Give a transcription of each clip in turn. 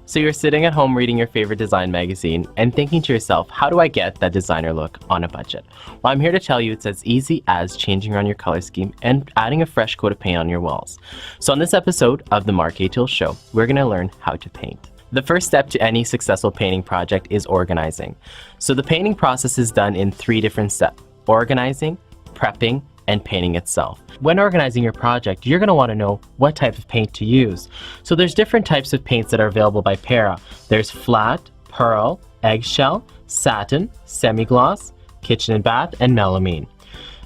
So you're sitting at home reading your favorite design magazine and thinking to yourself, how do I get that designer look on a budget? Well, I'm here to tell you it's as easy as changing around your color scheme and adding a fresh coat of paint on your walls. So on this episode of the Marc Atiyolil Show, we're going to learn how to paint. The first step to any successful painting project is organizing. So the painting process is done in 3 different steps: organizing, prepping, and painting itself. When organizing your project, you're going to want to know what type of paint to use. So there's different types of paints that are available by Para. There's flat, pearl, eggshell, satin, semi-gloss, kitchen and bath, and melamine.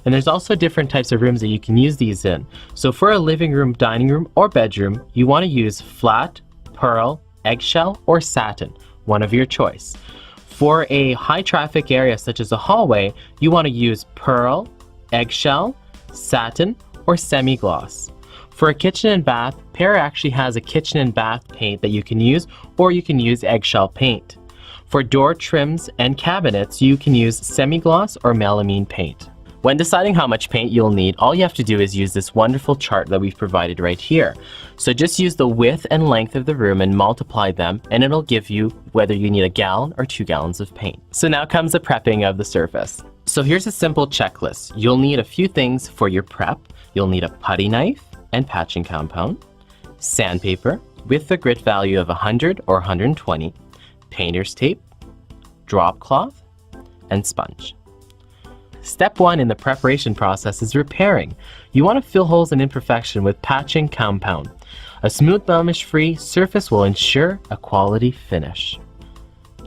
And there's also different types of rooms that you can use these in. So for a living room, dining room, or bedroom, you want to use flat, pearl, eggshell, or satin, one of your choice. For a high traffic area such as a hallway, you want to use pearl, eggshell, satin, or semi-gloss. For a kitchen and bath, Para actually has a kitchen and bath paint that you can use, or you can use eggshell paint. For door trims and cabinets, you can use semi-gloss or melamine paint. When deciding how much paint you'll need, all you have to do is use this wonderful chart that we've provided right here. So just use the width and length of the room and multiply them, and it'll give you whether you need a gallon or 2 gallons of paint. So now comes the prepping of the surface. So here's a simple checklist. You'll need a few things for your prep. You'll need a putty knife and patching compound, sandpaper with a grit value of 100 or 120, painter's tape, drop cloth, and sponge. Step 1 in the preparation process is repairing. You want to fill holes and imperfection with patching compound. A smooth, blemish-free surface will ensure a quality finish.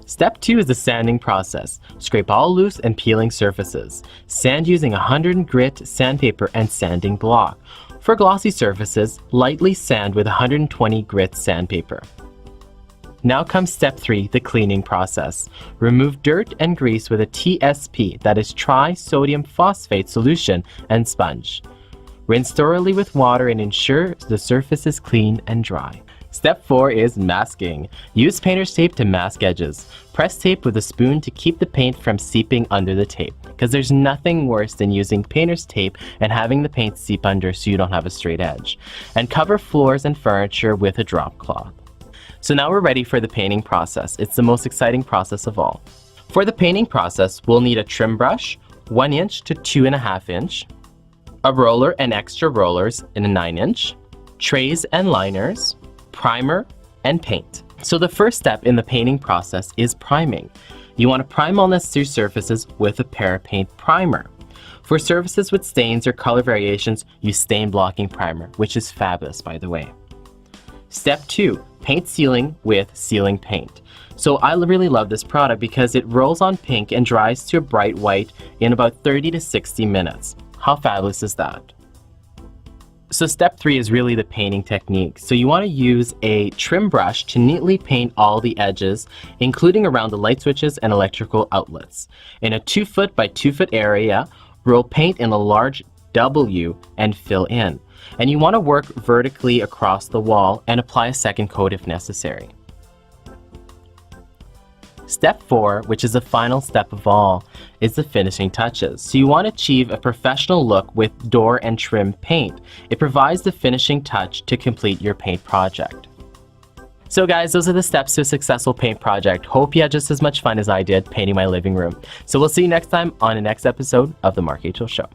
Step 2 is the sanding process. Scrape all loose and peeling surfaces. Sand using 100 grit sandpaper and sanding block. For glossy surfaces, lightly sand with 120 grit sandpaper. Now comes step 3, the cleaning process. Remove dirt and grease with a TSP, that is trisodium phosphate solution, and sponge. Rinse thoroughly with water and ensure the surface is clean and dry. Step 4 is masking. Use painter's tape to mask edges. Press tape with a spoon to keep the paint from seeping under the tape, because there's nothing worse than using painter's tape and having the paint seep under so you don't have a straight edge. And cover floors and furniture with a drop cloth. So now we're ready for the painting process. It's the most exciting process of all. For the painting process, we'll need a trim brush, 1 inch to 2.5 inch, a roller and extra rollers in a 9 inch, trays and liners, primer, and paint. So the first step in the painting process is priming. You want to prime all necessary surfaces with a Para paint primer. For surfaces with stains or color variations, use stain blocking primer, which is fabulous, by the way. Step 2, paint sealing with sealing paint. So I really love this product because it rolls on pink and dries to a bright white in about 30 to 60 minutes. How fabulous is that? So step 3 is really the painting technique. So you want to use a trim brush to neatly paint all the edges, including around the light switches and electrical outlets. In a 2 foot by 2 foot area, roll paint in a large W and fill in. And you want to work vertically across the wall and apply a second coat if necessary. Step 4, which is the final step of all, is the finishing touches. So you want to achieve a professional look with door and trim paint. It provides the finishing touch to complete your paint project. So guys, those are the steps to a successful paint project. Hope you had just as much fun as I did painting my living room. So we'll see you next time on the next episode of the Marc Atiyolil Show.